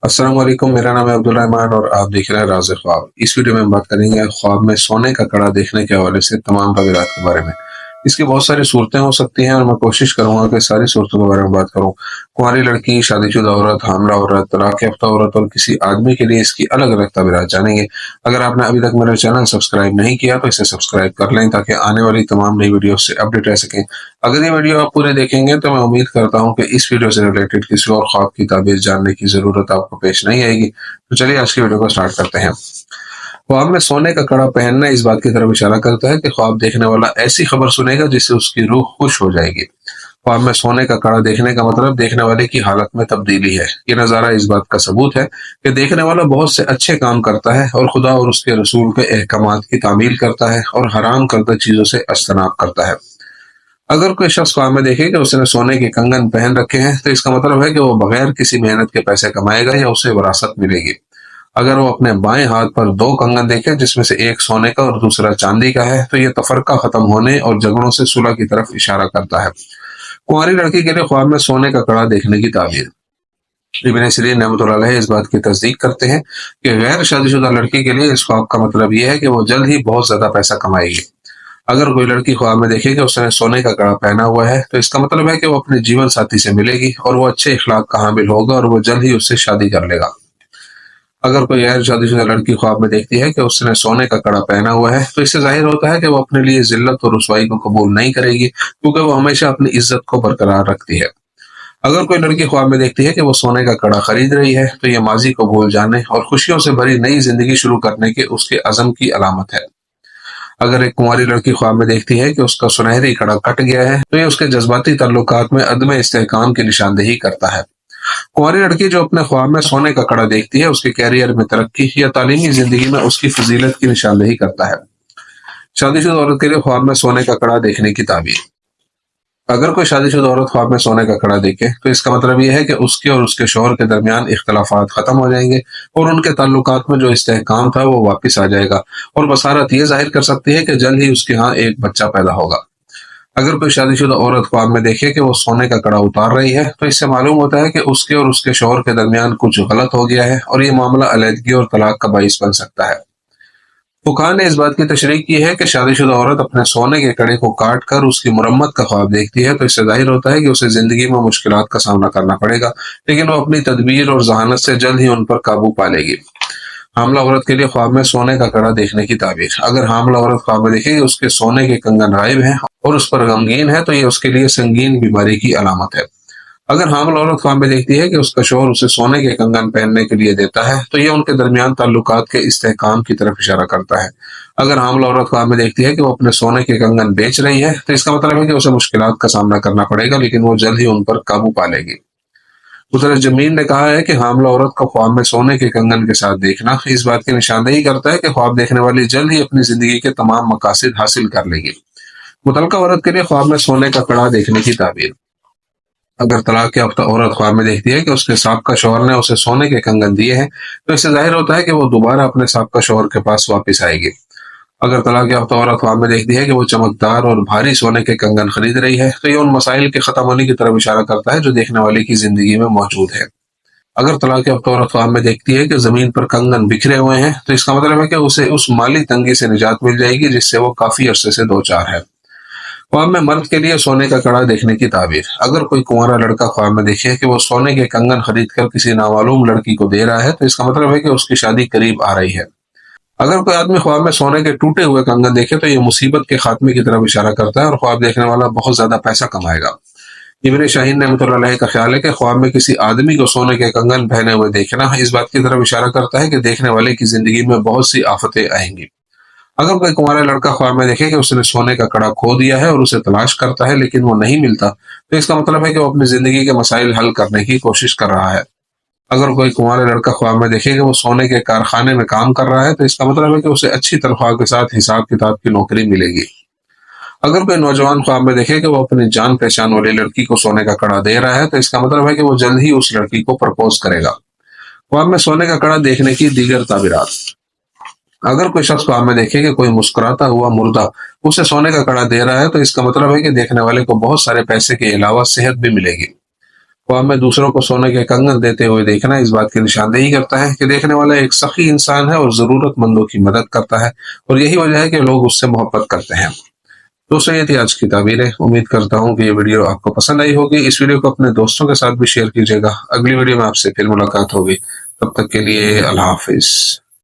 अस्सलाम वालेकुम। मेरा नाम है अब्दुल रहमान और आप देख रहे हैं राज़ ख्वाब। इस वीडियो में हम बात करेंगे ख्वाब में सोने का कड़ा देखने के हवाले से तमाम तफसीलात के बारे में। इसकी बहुत सारी सूरतें हो सकती हैं और मैं कोशिश करूंगा कि सारी सूरतों के बारे में बात करूं। कुंवारी लड़की, शादीशुदा औरत, हामला औरत, तलाक याफ्ता औरत और किसी आदमी के लिए इसकी अलग अलग तबीयत जानेंगे। अगर आपने अभी तक मेरा चैनल सब्सक्राइब नहीं किया तो इसे सब्सक्राइब कर लें ताकि आने वाली तमाम नई वीडियो से अपडेट रह सकें। अगर ये वीडियो आप पूरे देखेंगे तो मैं उम्मीद करता हूँ कि इस वीडियो से रिलेटेड किसी और ख्वाब की ताबीर जानने की जरूरत आपको पेश नहीं आएगी। तो चलिए आज की वीडियो को स्टार्ट करते हैं। ख्वाब में सोने का कड़ा पहनना इस बात की तरफ इशारा करता है कि ख्वाब देखने वाला ऐसी खबर सुनेगा जिससे उसकी रूह खुश हो जाएगी। ख्वाब में सोने का कड़ा देखने का मतलब देखने वाले की हालत में तब्दीली है। ये नज़ारा इस बात का सबूत है कि देखने वाला बहुत से अच्छे काम करता है और खुदा और उसके रसूल के अहकामात की तामील करता है और हराम करदा चीजों से अज्तनाब करता है। अगर कोई शख्स ख्वाब में देखे कि उसने सोने के कंगन पहन रखे हैं तो इसका मतलब है कि वो बगैर किसी मेहनत के पैसे कमाएगा या उसे विरासत मिलेगी। अगर वो अपने बाएं हाथ पर दो कंगन देखे जिसमें से एक सोने का और दूसरा चांदी का है तो ये तफरका खत्म होने और झगड़ों से सुलह की तरफ इशारा करता है। कुंवारी लड़की के लिए ख्वाब में सोने का कड़ा देखने की ताबीर। इब्न सिरीन रहमतुल्लाह अलैह इस बात की तस्दीक करते हैं कि गैर शादीशुदा लड़की के लिए इस ख्वाब का मतलब यह है कि वो जल्द ही बहुत ज्यादा पैसा कमाएगी। अगर कोई लड़की ख्वाब में देखे कि उसने सोने का कड़ा पहना हुआ है तो इसका मतलब है कि वो अपने जीवन साथी से मिलेगी और वो अच्छे इखलाक का हामिल होगा और वो जल्द ही उससे शादी कर लेगा। अगर कोई गैर शादीशुदा लड़की ख्वाब में देखती है कि उसने सोने का कड़ा पहना हुआ है तो इससे जाहिर होता है कि वो अपने लिए जिल्लत और रुसवाई को कबूल नहीं करेगी, क्योंकि वो हमेशा अपनी इज्जत को बरकरार रखती है। अगर कोई लड़की ख्वाब में देखती है कि वो सोने का कड़ा खरीद रही है तो यह माजी को भूल जाने और खुशियों से भरी नई जिंदगी शुरू करने के उसके अज़म की अलामत है। अगर एक कुंवारी लड़की ख्वाब में देखती है कि उसका सुनहरी कड़ा कट गया है तो यह उसके जज्बाती ताल्लुकात में अदम इस्तेहकाम की निशानदेही करता है। कुंवारी लड़की जो अपने ख्वाब में सोने का कड़ा देखती है उसके कैरियर में तरक्की या तालीमी जिंदगी में उसकी फजीलत की निशानदेही करता है। शादीशुदा औरत के लिए ख्वाब में सोने का कड़ा देखने की ताबीर। अगर कोई शादीशुदा औरत ख्वाब में सोने का कड़ा देखे तो इसका मतलब यह है कि उसके और उसके शौहर के दरमियान इख्तलाफात खत्म हो जाएंगे और उनके ताल्लुकात में जो इस्तेहकाम था वो वापस आ जाएगा और बसारत ये जाहिर कर सकती है कि जल्द ही उसके यहाँ एक बच्चा पैदा होगा। अगर कोई शादीशुदा औरत ख्वाब में देखे कि वो सोने का कड़ा उतार रही है तो इससे मालूम होता है कि उसके और उसके शौहर के दरमियान कुछ गलत हो गया है और ये मामला अलहदगी और तलाक का बाइस बन सकता है। फुकाहा ने इस बात की तशरीह की है कि शादीशुदा औरत अपने सोने के कड़े को काट कर उसकी मुरम्मत का ख्वाब देखती है तो इससे जाहिर होता है कि उसे जिंदगी में मुश्किलात का सामना करना पड़ेगा, लेकिन वो अपनी तदबीर और जहानत से जल्द ही उन पर काबू पा लेगी। हामला औरत के लिए ख्वाब में सोने का कड़ा देखने की ताबीर। अगर हामला औरत ख्वाब में देखे कि उसके सोने के कंगन गायब हैं और उस पर गमगीन है तो ये उसके लिए संगीन बीमारी की अलामत है। अगर हामिल औरत ख्वाब में देखती है कि उसका शौहर उसे सोने के कंगन पहनने के लिए देता है तो यह उनके दरमियान ताल्लुकात के इस्तेहकाम की तरफ इशारा करता है। अगर हामिल औरत ख्वाब में देखती है कि वो अपने सोने के कंगन बेच रही है तो इसका मतलब है कि उसे मुश्किलात का सामना करना पड़ेगा, लेकिन वो जल्द ही उन पर काबू पा लेगी। उधर जमीन ने कहा है कि हामिल औरत का ख्वाब में सोने के कंगन के साथ देखना इस बात की निशानदेही करता है कि ख्वाब देखने वाली जल्द ही अपनी जिंदगी के तमाम मकासद हासिल कर लेगी। मुतलका औरत के लिए ख्वाब में सोने का कड़ा देखने की ताबीर। अगर तलाक याफ्ता औरत ख्वाब में देखती है कि उसके साबका शौहर ने उसे सोने के कंगन दिए हैं तो इससे जाहिर होता है कि वो दोबारा अपने साबका शौहर के पास वापस आएगी। अगर तलाक याफ्ता औरत ख्वाब में देखती है कि वो चमकदार और भारी सोने के कंगन खरीद रही है तो ये उन मसाइल के खत्म होने की तरफ इशारा करता है जो देखने वाले की जिंदगी में मौजूद है। अगर तलाक याफ्ता औरत ख्वाब में देखती है कि जमीन पर कंगन बिखरे हुए हैं तो इसका मतलब है कि उसे उस माली तंगी से निजात मिल जाएगी जिससे वो काफी अरसे से दो चार है। ख्वाब में मर्द के लिए सोने का कड़ा देखने की ताबीर। अगर कोई कुंवारा लड़का ख्वाब में देखे कि वो सोने के कंगन खरीद कर किसी नामालूम लड़की को दे रहा है तो इसका मतलब है कि उसकी शादी करीब आ रही है। अगर कोई आदमी ख्वाब में सोने के टूटे हुए कंगन देखे तो ये मुसीबत के खात्मे की तरफ इशारा करता है और ख्वाब देखने वाला बहुत ज्यादा पैसा कमाएगा। इब्न शाहीन रहमतुल्लाह अलैह का ख्याल है कि ख्वाब में किसी आदमी को सोने के कंगन पहने हुए देखना इस बात की तरफ इशारा करता है कि देखने वाले की जिंदगी में बहुत सी आफतें आएंगी। अगर कोई कुंवारा लड़का ख्वाब में देखे कि उसने सोने का कड़ा खो दिया है और उसे तलाश करता है लेकिन वो नहीं मिलता तो इसका मतलब है कि वो अपनी जिंदगी के मसाइल हल करने की कोशिश कर रहा है। अगर कोई कुंवारा लड़का ख्वाब में देखे कि वो सोने के कारखाने में काम कर रहा है तो इसका मतलब है कि उसे अच्छी तनख्वाह के साथ हिसाब किताब की नौकरी मिलेगी। अगर कोई नौजवान ख्वाब में देखे कि वो अपनी जान पहचान वाली लड़की को सोने का कड़ा दे रहा है तो इसका मतलब है कि वो जल्द ही उस लड़की को प्रपोज करेगा। ख्वाब में सोने का कड़ा देखने की दीगर ताबीरात। अगर कोई शख्स ख्वाब में देखे कि कोई मुस्कुराता हुआ मुर्दा उसे सोने का कड़ा दे रहा है तो इसका मतलब है कि देखने वाले को बहुत सारे पैसे के अलावा सेहत भी मिलेगी। ख्वाब में दूसरों को सोने के कंगन देते हुए देखना इस बात की निशानदेही करता है कि देखने वाला एक सखी इंसान है और जरूरतमंदों की मदद करता है, और यही वजह है कि लोग उससे मोहब्बत करते हैं। दोस्तों, ये थी आज की ताबीरें। उम्मीद करता हूँ कि ये वीडियो आपको पसंद आई होगी। इस वीडियो को अपने दोस्तों के साथ भी शेयर कीजिएगा। अगली वीडियो में आपसे फिर मुलाकात होगी। तब तक के लिए अल्लाह हाफिज।